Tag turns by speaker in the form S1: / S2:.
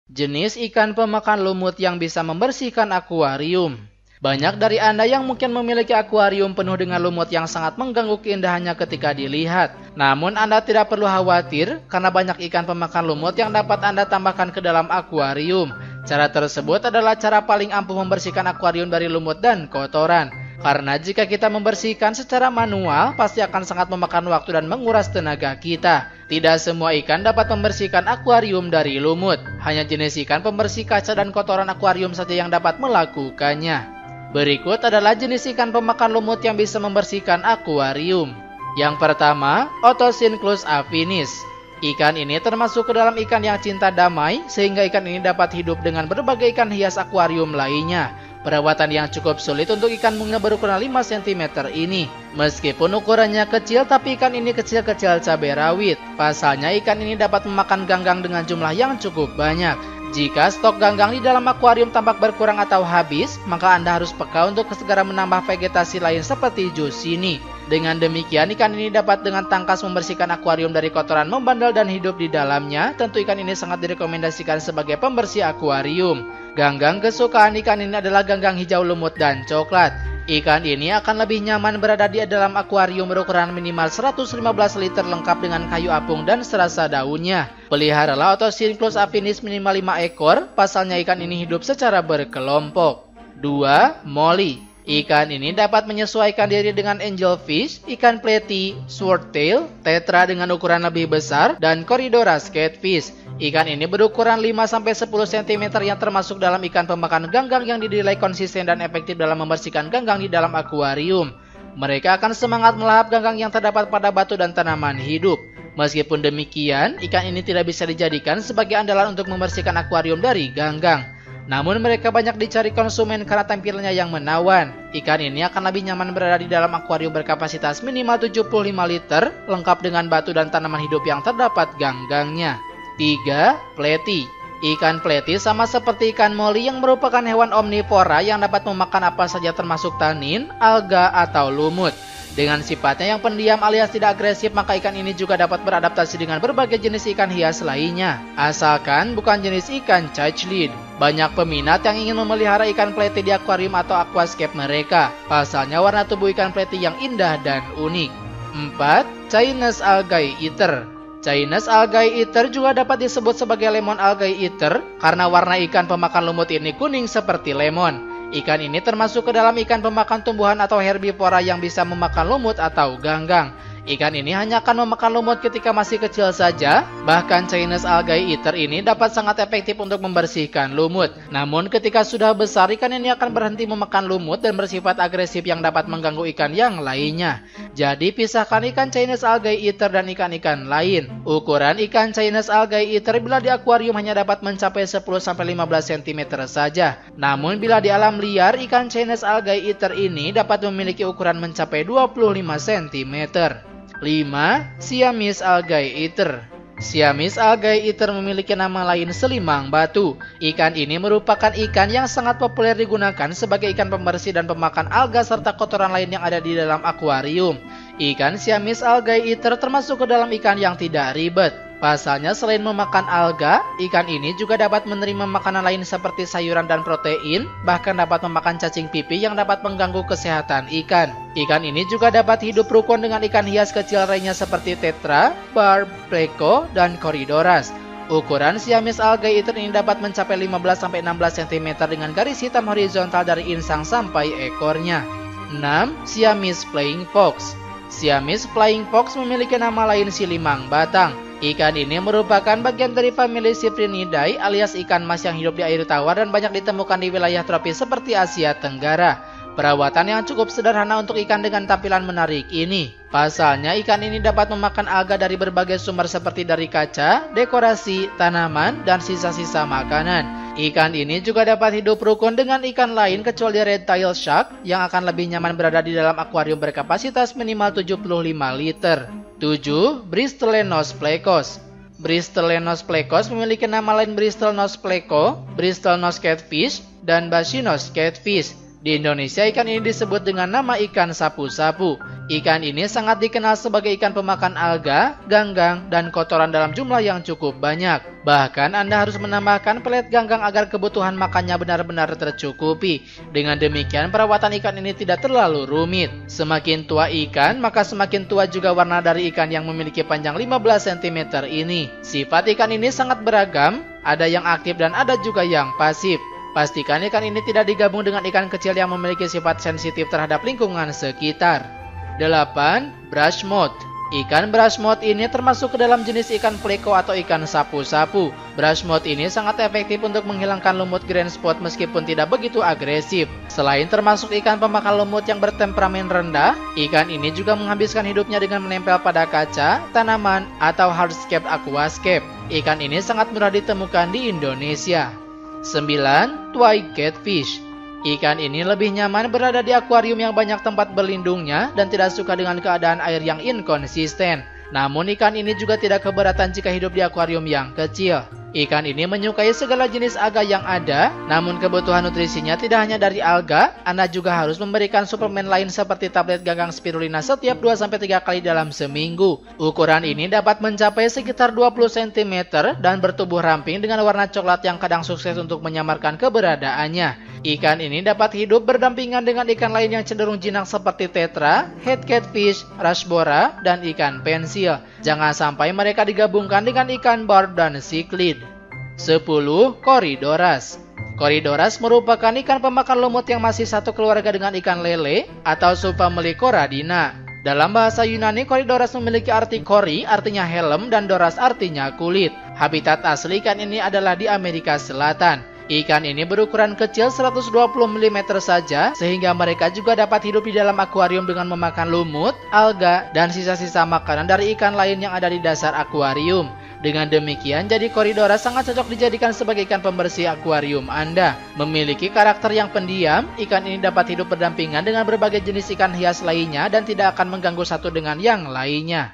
S1: Jenis ikan pemakan lumut yang bisa membersihkan akuarium. Banyak dari Anda yang mungkin memiliki akuarium penuh dengan lumut yang sangat mengganggu keindahannya ketika dilihat. Namun Anda tidak perlu khawatir karena banyak ikan pemakan lumut yang dapat Anda tambahkan ke dalam akuarium. Cara tersebut adalah cara paling ampuh membersihkan akuarium dari lumut dan kotoran. Karena jika kita membersihkan secara manual, pasti akan sangat memakan waktu dan menguras tenaga kita. Tidak semua ikan dapat membersihkan akuarium dari lumut. Hanya jenis ikan pembersih kaca dan kotoran akuarium saja yang dapat melakukannya. Berikut adalah jenis ikan pemakan lumut yang bisa membersihkan akuarium. Yang pertama, Otocinclus affinis. Ikan ini termasuk ke dalam ikan yang cinta damai, sehingga ikan ini dapat hidup dengan berbagai ikan hias akuarium lainnya. Perawatan yang cukup sulit untuk ikan bunga berukuran 5 cm ini. Meskipun ukurannya kecil, tapi ikan ini kecil-kecil cabai rawit. Pasalnya ikan ini dapat memakan ganggang dengan jumlah yang cukup banyak. Jika stok ganggang di dalam akuarium tampak berkurang atau habis, maka Anda harus peka untuk segera menambah vegetasi lain seperti jus ini. Dengan demikian, ikan ini dapat dengan tangkas membersihkan akuarium dari kotoran membandel dan hidup di dalamnya. Tentu ikan ini sangat direkomendasikan sebagai pembersih akuarium. Ganggang kesukaan ikan ini adalah ganggang hijau lumut dan coklat. Ikan ini akan lebih nyaman berada di dalam akuarium berukuran minimal 115 liter lengkap dengan kayu apung dan serasa daunnya. Peliharalah Otocinclus affinis minimal 5 ekor, pasalnya ikan ini hidup secara berkelompok. 2. Molly. Ikan ini dapat menyesuaikan diri dengan angelfish, ikan platy, swordtail, tetra dengan ukuran lebih besar, dan corydoras catfish. Ikan ini berukuran 5-10 cm yang termasuk dalam ikan pemakan ganggang yang dinilai konsisten dan efektif dalam membersihkan ganggang di dalam akuarium. Mereka akan semangat melahap ganggang yang terdapat pada batu dan tanaman hidup. Meskipun demikian, ikan ini tidak bisa dijadikan sebagai andalan untuk membersihkan akuarium dari ganggang. Namun mereka banyak dicari konsumen karena tampilannya yang menawan. Ikan ini akan lebih nyaman berada di dalam akuarium berkapasitas minimal 75 liter, lengkap dengan batu dan tanaman hidup yang terdapat ganggangnya. 3. Platy. Ikan platy sama seperti ikan molly yang merupakan hewan omnivora yang dapat memakan apa saja termasuk tanin, alga, atau lumut. Dengan sifatnya yang pendiam alias tidak agresif, maka ikan ini juga dapat beradaptasi dengan berbagai jenis ikan hias lainnya. Asalkan bukan jenis ikan cichlid. Banyak peminat yang ingin memelihara ikan platy di akuarium atau aquascape mereka. Pasalnya warna tubuh ikan platy yang indah dan unik. 4. Chinese algae eater. Chinese algae eater juga dapat disebut sebagai lemon algae eater karena warna ikan pemakan lumut ini kuning seperti lemon. Ikan ini termasuk ke dalam ikan pemakan tumbuhan atau herbivora yang bisa memakan lumut atau ganggang. Ikan ini hanya akan memakan lumut ketika masih kecil saja. Bahkan Chinese algae eater ini dapat sangat efektif untuk membersihkan lumut. Namun ketika sudah besar, ikan ini akan berhenti memakan lumut dan bersifat agresif yang dapat mengganggu ikan yang lainnya. Jadi pisahkan ikan Chinese algae eater dan ikan-ikan lain. Ukuran ikan Chinese algae eater bila di akuarium hanya dapat mencapai 10-15 cm saja. Namun bila di alam liar, ikan Chinese algae eater ini dapat memiliki ukuran mencapai 25 cm. 5. Siamese algae eater. Siamese algae eater memiliki nama lain selimang batu. Ikan ini merupakan ikan yang sangat populer digunakan sebagai ikan pembersih dan pemakan alga serta kotoran lain yang ada di dalam akuarium. Ikan Siamese algae eater termasuk ke dalam ikan yang tidak ribet. Pasalnya selain memakan alga, ikan ini juga dapat menerima makanan lain seperti sayuran dan protein, bahkan dapat memakan cacing pipi yang dapat mengganggu kesehatan ikan. Ikan ini juga dapat hidup rukun dengan ikan hias kecil lainnya seperti tetra, barb, pleco, dan corydoras. Ukuran Siamese algae eater ini dapat mencapai 15-16 cm dengan garis hitam horizontal dari insang sampai ekornya. 6. Siamese flying fox. Siamese flying fox memiliki nama lain silimang batang. Ikan ini merupakan bagian dari famili Cyprinidae alias ikan mas yang hidup di air tawar dan banyak ditemukan di wilayah tropis seperti Asia Tenggara. Perawatan yang cukup sederhana untuk ikan dengan tampilan menarik ini. Pasalnya ikan ini dapat memakan alga dari berbagai sumber seperti dari kaca, dekorasi, tanaman, dan sisa-sisa makanan. Ikan ini juga dapat hidup rukun dengan ikan lain kecuali red tail shark yang akan lebih nyaman berada di dalam akuarium berkapasitas minimal 75 liter. 7. Bristlenose plecos. Bristlenose plecos memiliki nama lain Bristol nose pleco, Bristol nose catfish, dan Bachinose catfish. Di Indonesia ikan ini disebut dengan nama ikan sapu-sapu. Ikan ini sangat dikenal sebagai ikan pemakan alga, ganggang, dan kotoran dalam jumlah yang cukup banyak. Bahkan Anda harus menambahkan pelet ganggang agar kebutuhan makannya benar-benar tercukupi. Dengan demikian, perawatan ikan ini tidak terlalu rumit. Semakin tua ikan, maka semakin tua juga warna dari ikan yang memiliki panjang 15 cm ini. Sifat ikan ini sangat beragam, ada yang aktif dan ada juga yang pasif. Pastikan ikan ini tidak digabung dengan ikan kecil yang memiliki sifat sensitif terhadap lingkungan sekitar. 8. Brushmouth. Ikan brushmouth ini termasuk ke dalam jenis ikan pleko atau ikan sapu-sapu. Brushmouth ini sangat efektif untuk menghilangkan lumut grand spot meskipun tidak begitu agresif. Selain termasuk ikan pemakan lumut yang bertemperamen rendah, ikan ini juga menghabiskan hidupnya dengan menempel pada kaca, tanaman, atau hardscape aquascape. Ikan ini sangat mudah ditemukan di Indonesia. 9. Twig catfish. Ikan ini lebih nyaman berada di akuarium yang banyak tempat berlindungnya dan tidak suka dengan keadaan air yang inkonsisten. Namun ikan ini juga tidak keberatan jika hidup di akuarium yang kecil. Ikan ini menyukai segala jenis alga yang ada, namun kebutuhan nutrisinya tidak hanya dari alga, Anda juga harus memberikan suplemen lain seperti tablet ganggang spirulina setiap 2-3 kali dalam seminggu. Ukuran ini dapat mencapai sekitar 20 cm dan bertubuh ramping dengan warna coklat yang kadang sukses untuk menyamarkan keberadaannya. Ikan ini dapat hidup berdampingan dengan ikan lain yang cenderung jinak seperti tetra, head catfish, rasbora, dan ikan pensil. Jangan sampai mereka digabungkan dengan ikan bar dan cichlid. 10. Corydoras. Corydoras merupakan ikan pemakan lumut yang masih satu keluarga dengan ikan lele atau Subpamelicoradina. Dalam bahasa Yunani, Corydoras memiliki arti kori artinya helm dan doras artinya kulit. Habitat asli ikan ini adalah di Amerika Selatan. Ikan ini berukuran kecil 120 mm saja, sehingga mereka juga dapat hidup di dalam akuarium dengan memakan lumut, alga, dan sisa-sisa makanan dari ikan lain yang ada di dasar akuarium. Dengan demikian, jadi Corydoras sangat cocok dijadikan sebagai ikan pembersih akuarium Anda. Memiliki karakter yang pendiam, ikan ini dapat hidup berdampingan dengan berbagai jenis ikan hias lainnya dan tidak akan mengganggu satu dengan yang lainnya.